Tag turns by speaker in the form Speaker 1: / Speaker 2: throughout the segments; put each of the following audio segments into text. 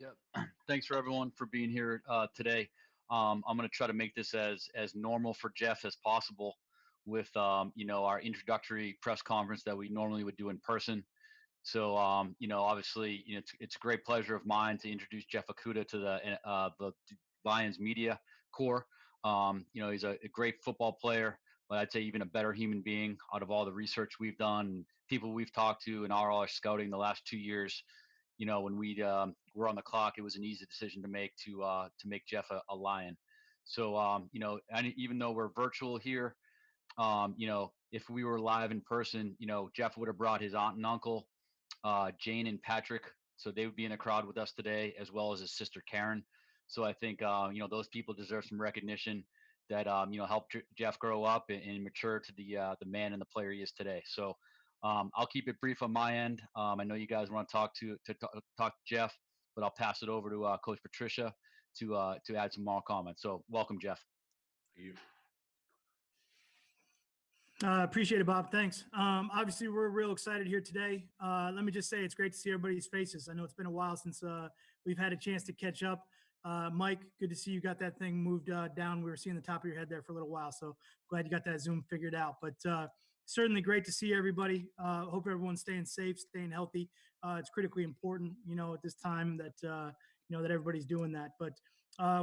Speaker 1: Yep. Thanks for everyone for being here today. I'm going to try to make this as normal for Jeff as possible with our introductory press conference that we normally would do in person. So obviously, it's a great pleasure of mine to introduce Jeff Okudah to the Lions media corps. He's a great football player, but I'd say even a better human being out of all the research we've done, people we've talked to, and our scouting the last 2 years. When we were on the clock, it was an easy decision to make Jeff a Lion. So and even though we're virtual here, if we were live in person, Jeff would have brought his aunt and uncle, Jane and Patrick, so they would be in the crowd with us today, as well as his sister Karen. So I think those people deserve some recognition that helped Jeff grow up and mature to the man and the player he is today. So I'll keep it brief on my end. I know you guys want to talk to Jeff, but I'll pass it over to Coach Patricia to add some more comments. So welcome, Jeff.
Speaker 2: You.
Speaker 3: Appreciate it, Bob. Thanks. Obviously, we're real excited here today. Let me just say it's great to see everybody's faces. I know it's been a while since we've had a chance to catch up. Mike, good to see you got that thing moved down. We were seeing the top of your head there for a little while, so glad you got that Zoom figured out. But certainly great to see everybody. Hope everyone's staying safe, staying healthy. It's critically important, at this time that that everybody's doing that. But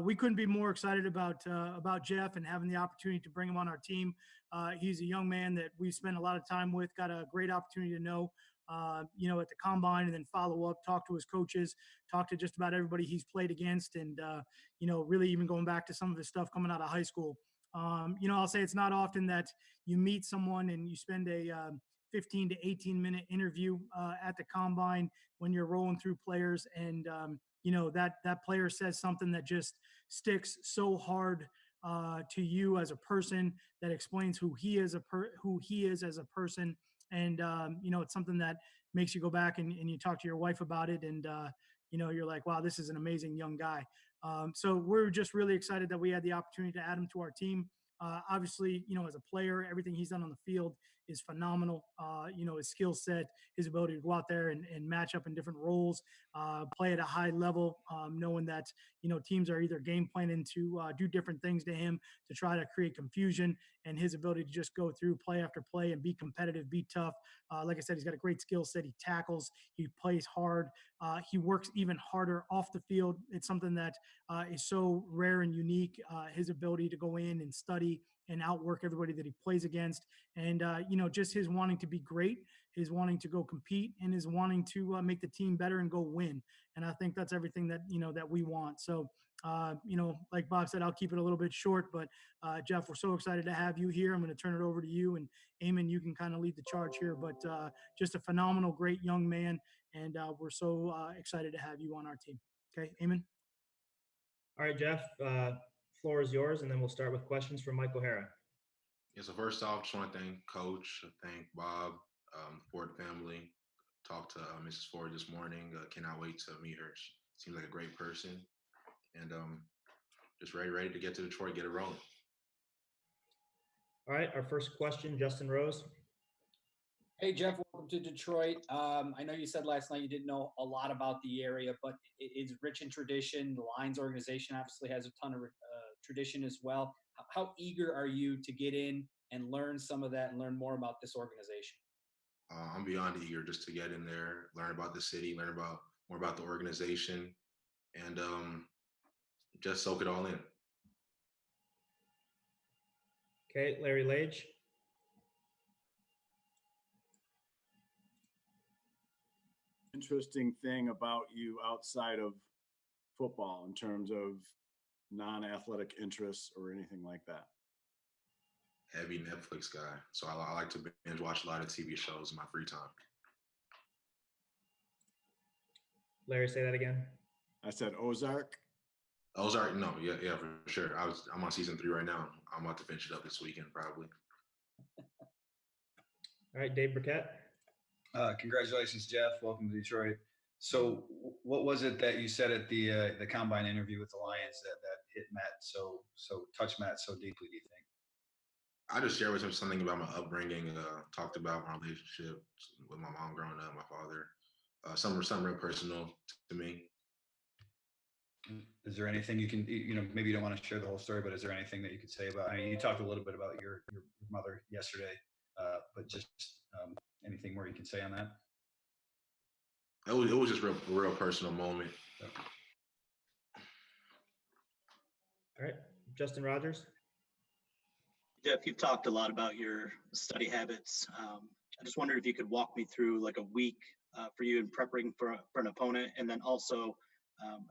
Speaker 3: we couldn't be more excited about Jeff and having the opportunity to bring him on our team. He's a young man that we've spent a lot of time with, got a great opportunity to know, at the combine, and then follow up, talk to his coaches, talk to just about everybody he's played against, and, really even going back to some of his stuff coming out of high school. I'll say it's not often that you meet someone and you spend a 15 to 18-minute interview at the combine when you're rolling through players, and that player says something that just sticks so hard to you as a person, that explains who he is as a person. And it's something that makes you go back and you talk to your wife about it, and you're like, wow, this is an amazing young guy. So we're just really excited that we had the opportunity to add him to our team. Obviously, as a player, everything he's done on the field is phenomenal. His skill set, his ability to go out there and match up in different roles, play at a high level, knowing that, teams are either game planning to do different things to him to try to create confusion, and his ability to just go through play after play and be competitive, be tough. Like I said, he's got a great skill set. He tackles, he plays hard. He works even harder off the field. It's something that is so rare and unique. His ability to go in and study and outwork everybody that he plays against. And, just his wanting to be great, his wanting to go compete, and his wanting to make the team better and go win. And I think that's everything that, that we want. So, like Bob said, I'll keep it a little bit short, but Jeff, we're so excited to have you here. I'm going to turn it over to you, and Eamon, you can kind of lead the charge here, but just a phenomenal, great young man. And we're so excited to have you on our team. Okay, Eamon?
Speaker 4: All right, Jeff, floor is yours, and then we'll start with questions from Mike O'Hara.
Speaker 2: Yeah, so first off, just want to thank Coach, thank Bob, Ford family. Talked to Mrs. Ford this morning. Cannot wait to meet her. She seems like a great person, and just ready to get to Detroit, get it rolling.
Speaker 4: All right, our first question, Justin Rose.
Speaker 5: Hey, Jeff, welcome to Detroit. I know you said last night you didn't know a lot about the area, but it's rich in tradition. The Lions organization obviously has a ton of tradition as well. How eager are you to get in and learn some of that and learn more about this organization?
Speaker 2: I'm beyond eager just to get in there, learn about the city, learn more about the organization, and just soak it all in.
Speaker 4: Okay, Larry Lage.
Speaker 6: Interesting thing about you outside of football in terms of non-athletic interests or anything like that?
Speaker 2: Heavy Netflix guy, so I like to binge watch a lot of TV shows in my free time.
Speaker 4: Larry, say that again.
Speaker 6: I said Ozark.
Speaker 2: Ozark, no, yeah, for sure. I'm on season 3 right now. I'm about to finish it up this weekend, probably.
Speaker 4: All right, Dave Burkett.
Speaker 7: Congratulations, Jeff. Welcome to Detroit. So, what was it that you said at the combine interview with the Lions that hit Matt touched Matt so deeply? Do you think?
Speaker 2: I just shared with him something about my upbringing. Talked about my relationship with my mom growing up, my father. Something real personal to me.
Speaker 7: Is there anything you can, maybe you don't want to share the whole story, but is there anything that you could say about, I mean, you talked a little bit about your mother yesterday, but just anything more you can say on that?
Speaker 2: It was just a real personal moment.
Speaker 4: All right, Justin Rogers.
Speaker 8: Jeff, you've talked a lot about your study habits. I just wondered if you could walk me through like a week for you in preparing for an opponent, and then also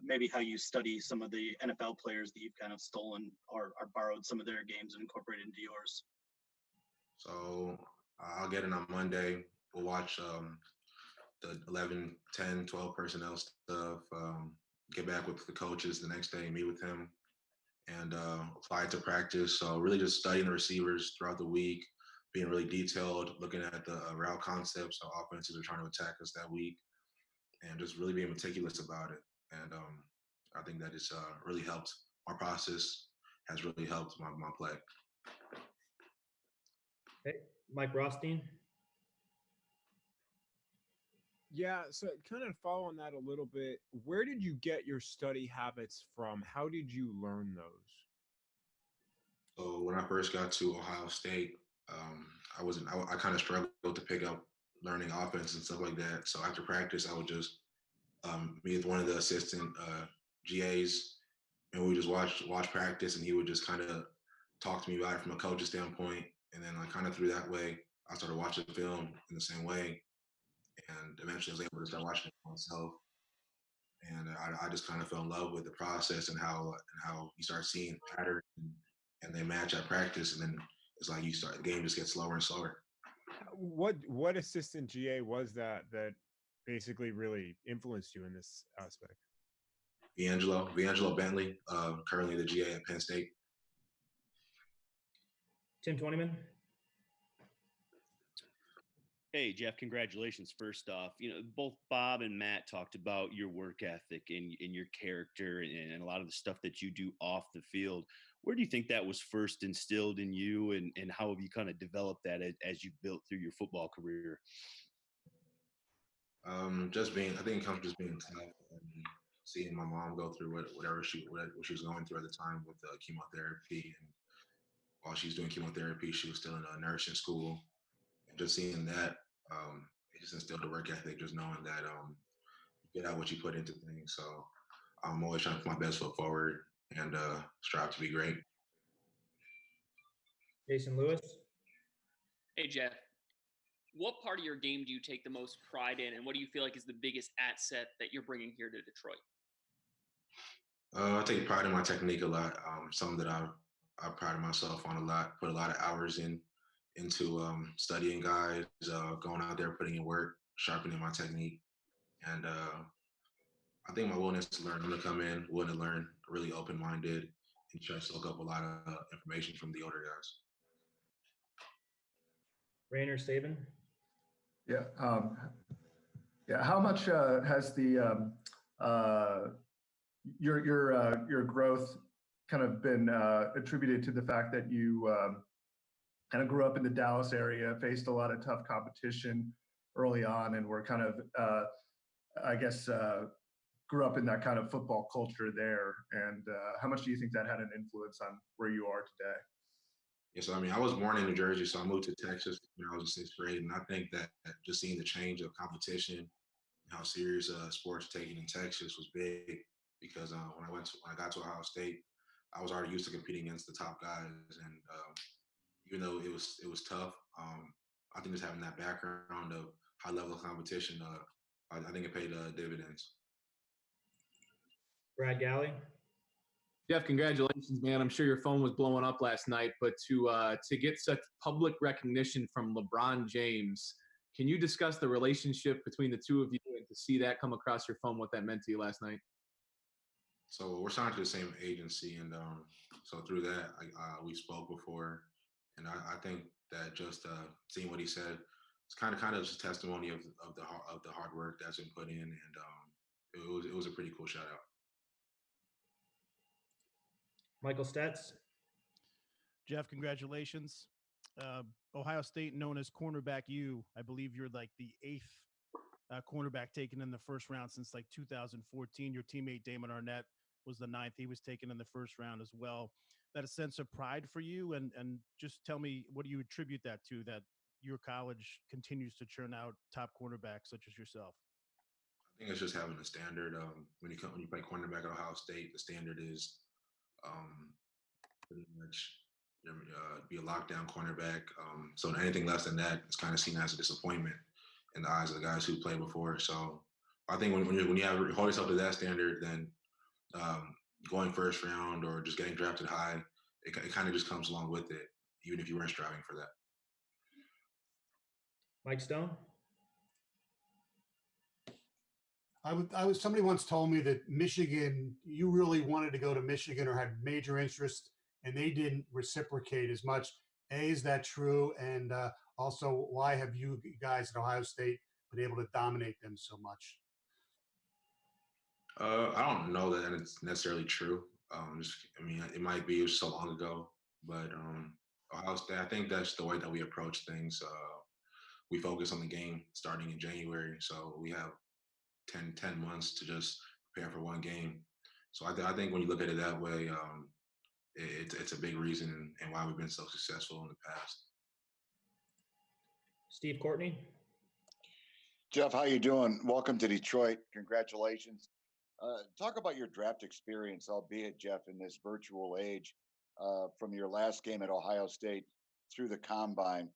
Speaker 8: maybe how you study some of the NFL players that you've kind of stolen or borrowed some of their games and incorporated into yours.
Speaker 2: So I'll get in on Monday. We'll watch the 11, 10, 12 personnel stuff, get back with the coaches the next day, meet with him, and apply it to practice. So really just studying the receivers throughout the week, being really detailed, looking at the route concepts, how offenses are trying to attack us that week, and just really being meticulous about it. And I think that it's really helped. Our process has really helped my play.
Speaker 4: Okay, Mike Rothstein.
Speaker 9: Yeah, so kind of follow on that a little bit. Where did you get your study habits from? How did you learn those?
Speaker 2: So when I first got to Ohio State, I kind of struggled to pick up learning offense and stuff like that. So after practice, I would just meet with one of the assistant GAs, and we would just watch practice, and he would just kind of talk to me about it from a coach's standpoint. And then like kind of through that way, I started watching the film in the same way. And eventually I was able to start watching it myself. And I just kind of fell in love with the process and how you start seeing patterns and they match at practice. And then it's like the game just gets slower and slower.
Speaker 9: What assistant GA was that basically really influenced you in this aspect?
Speaker 2: Viangelo Bentley, currently the GA at Penn State.
Speaker 4: Tim Twentyman.
Speaker 10: Hey, Jeff, congratulations. First off, both Bob and Matt talked about your work ethic and your character and a lot of the stuff that you do off the field. Where do you think that was first instilled in you, and how have you kind of developed that as you built through your football career?
Speaker 2: I think it comes just being tough and seeing my mom go through what she was going through at the time with chemotherapy. And while she's doing chemotherapy, she was still in a nursing school. And just seeing that, it just instilled the work ethic, just knowing that you get out what you put into things. So I'm always trying to put my best foot forward and strive to be great.
Speaker 4: Jason Lewis.
Speaker 11: Hey, Jeff. What part of your game do you take the most pride in, and what do you feel like is the biggest asset that you're bringing here to Detroit?
Speaker 2: I take pride in my technique a lot. Something that I pride myself on a lot, put a lot of hours into studying guys, going out there, putting in work, sharpening my technique. And I think my willingness to learn, I'm going to come in, willing to learn, really open-minded, and try to soak up a lot of information from the older guys.
Speaker 4: Rainer Saban.
Speaker 12: Yeah. How much has the your growth kind of been attributed to the fact that you kind of grew up in the Dallas area, faced a lot of tough competition early on, and were kind of, grew up in that kind of football culture there? And how much do you think that had an influence on where you are today?
Speaker 2: Yeah, so I was born in New Jersey, so I moved to Texas when I was in sixth grade, and I think that just seeing the change of competition and how serious sports taken in Texas was big, because when I got to Ohio State, I was already used to competing against the top guys, and even though it was tough, I think just having that background of high level of competition, I think it paid dividends.
Speaker 4: Brad Galley.
Speaker 13: Jeff, congratulations, man. I'm sure your phone was blowing up last night, but to get such public recognition from LeBron James, can you discuss the relationship between the two of you, and to see that come across your phone, what that meant to you last night?
Speaker 2: So we're signed to the same agency, and so through that, we spoke before, and I think that just seeing what he said, it's kind of just testimony of the hard work that's been put in, and it was a pretty cool shout out.
Speaker 4: Michael Stetz.
Speaker 14: Jeff, congratulations. Ohio State, known as cornerback U. I believe you're like the 8th cornerback taken in the first round since like 2014. Your teammate Damon Arnett was the 9th. He was taken in the first round as well. That a sense of pride for you, and just tell me, what do you attribute that to, that your college continues to churn out top cornerbacks such as yourself?
Speaker 2: I think it's just having a standard. When you play cornerback at Ohio State, the standard is pretty much be a lockdown cornerback. So anything less than that is kind of seen as a disappointment in the eyes of the guys who played before. So I think when you hold yourself to that standard, then going first round or just getting drafted high, it kind of just comes along with it, even if you weren't striving for that.
Speaker 4: Mike Stone.
Speaker 15: Somebody once told me that Michigan, you really wanted to go to Michigan or had major interest, and they didn't reciprocate as much. Is that true? And also, why have you guys at Ohio State been able to dominate them so much?
Speaker 2: I don't know that it's necessarily true. It might be, it was so long ago, but Ohio State, I think that's the way that we approach things. We focus on the game starting in January, so we have 10 months to just prepare for one game. So I think when you look at it that way, it's a big reason and why we've been so successful in the past.
Speaker 4: Steve Courtney.
Speaker 16: Jeff, how you doing? Welcome to Detroit. Congratulations. Talk about your draft experience, albeit, Jeff, in this virtual age, from your last game at Ohio State through the combine.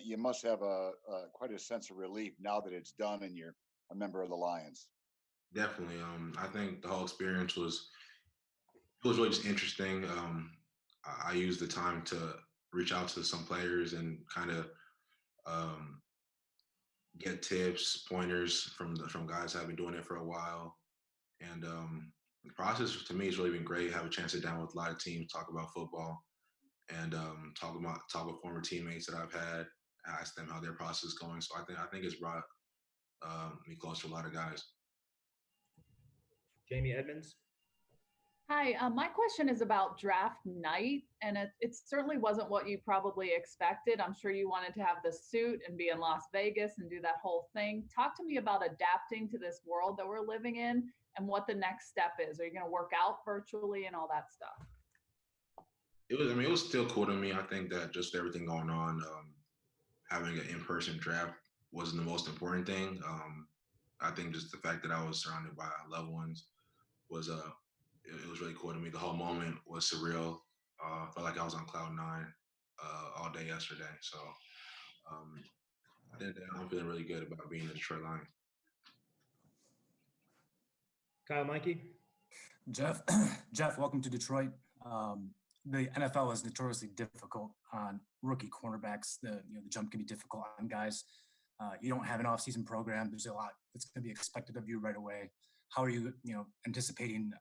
Speaker 16: You must have quite a sense of relief now that it's done and you're a member of the Lions.
Speaker 2: Definitely. I think the whole experience was really just interesting. I used the time to reach out to some players and kind of get tips, pointers from guys that have been doing it for a while. And the process to me has really been great. Have a chance to sit down with a lot of teams, talk about football, and talk with former teammates that I've had, ask them how their process is going. So I think it's brought me close to a lot of guys.
Speaker 4: Jamie Edmonds.
Speaker 17: Hi, my question is about draft night, and it certainly wasn't what you probably expected. I'm sure you wanted to have the suit and be in Las Vegas and do that whole thing. Talk to me about adapting to this world that we're living in and what the next step is. Are you going to work out virtually and all that stuff?
Speaker 2: It was still cool to me. I think that just everything going on, having an in-person draft wasn't the most important thing. I think just the fact that I was surrounded by loved ones was it was really cool to me. The whole moment was surreal. Felt like I was on cloud 9 all day yesterday. So I think that I'm feeling really good about being a Detroit Lion.
Speaker 4: Kyle Meinke.
Speaker 18: Jeff, welcome to Detroit. The NFL is notoriously difficult on rookie cornerbacks. The jump can be difficult on guys. You don't have an off-season program. There's a lot that's going to be expected of you right away. How are you, anticipating,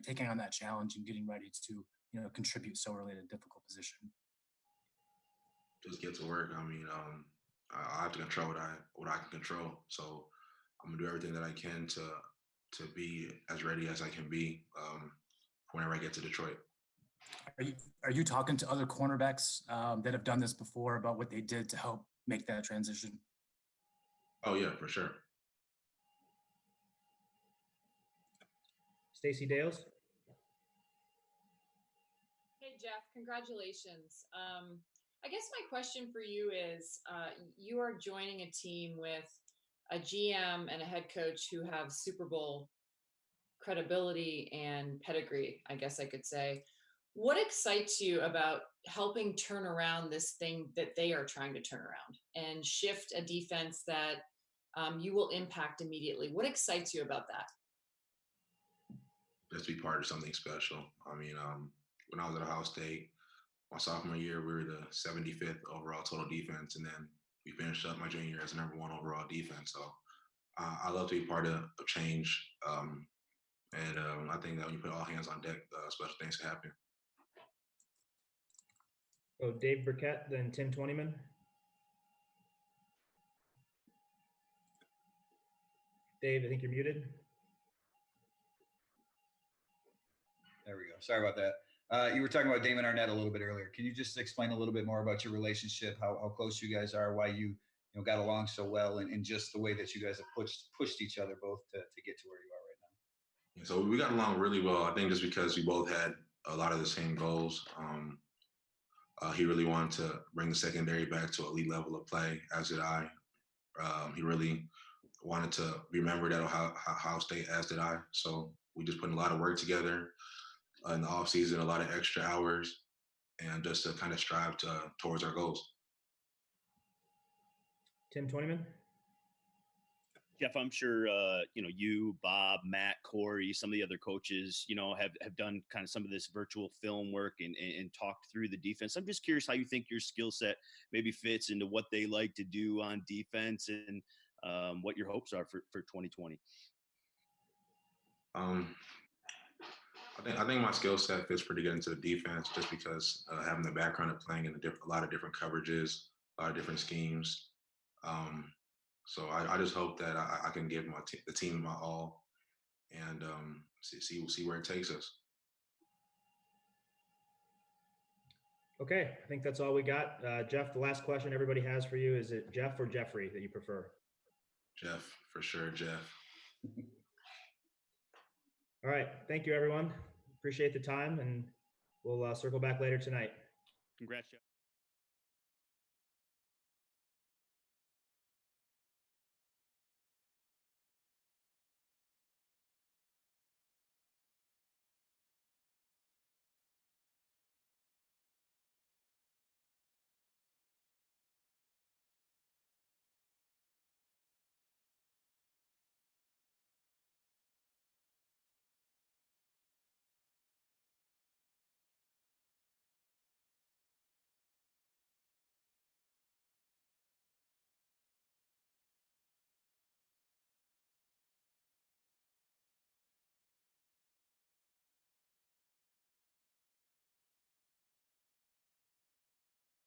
Speaker 18: taking on that challenge and getting ready to, contribute so early in a difficult position?
Speaker 2: Just get to work. I have to control what I can control. So I'm gonna do everything that I can to be as ready as I can be whenever I get to Detroit.
Speaker 18: Are you talking to other cornerbacks that have done this before about what they did to help make that transition?
Speaker 2: Oh yeah, for sure.
Speaker 4: Stacey Dales.
Speaker 19: Hey Jeff, congratulations. I guess my question for you is, you are joining a team with a GM and a head coach who have Super Bowl credibility and pedigree, I guess I could say. What excites you about helping turn around this thing that they are trying to turn around and shift a defense that you will impact immediately? What excites you about that?
Speaker 2: Just to be part of something special. When I was at Ohio State, my sophomore year, we were the 75th overall total defense, and then we finished up my junior year as the #1 overall defense. So I love to be part of change, and I think that when you put all hands on deck, special things can happen.
Speaker 4: Oh, Dave Burkett, then Tim Twentyman. Dave, I think you're muted.
Speaker 7: There we go. Sorry about that. You were talking about Damon Arnett a little bit earlier. Can you just explain a little bit more about your relationship, how close you guys are, why you got along so well, and just the way that you guys have pushed each other both to get to where you are right now?
Speaker 2: So we got along really well. I think just because we both had a lot of the same goals. He really wanted to bring the secondary back to elite level of play, as did I. He really wanted to be remembered at Ohio State, as did I. So we just put in a lot of work together in the off season, a lot of extra hours, and just to kind of strive towards our goals.
Speaker 4: Tim Twentyman.
Speaker 10: Jeff, I'm sure you, Bob, Matt, Corey, some of the other coaches, have done kind of some of this virtual film work and talked through the defense. I'm just curious how you think your skill set maybe fits into what they like to do on defense and what your hopes are for 2020.
Speaker 2: I think my skill set fits pretty good into the defense just because having the background of playing in a lot of different coverages, a lot of different schemes. So I just hope that I can give the team my all and see where it takes us.
Speaker 4: Okay, I think that's all we got. Jeff, the last question everybody has for you, is it Jeff or Jeffrey that you prefer?
Speaker 2: Jeff, for sure, Jeff.
Speaker 4: All right, thank you, everyone. Appreciate the time, and we'll circle back later tonight.
Speaker 10: Congrats, Jeff.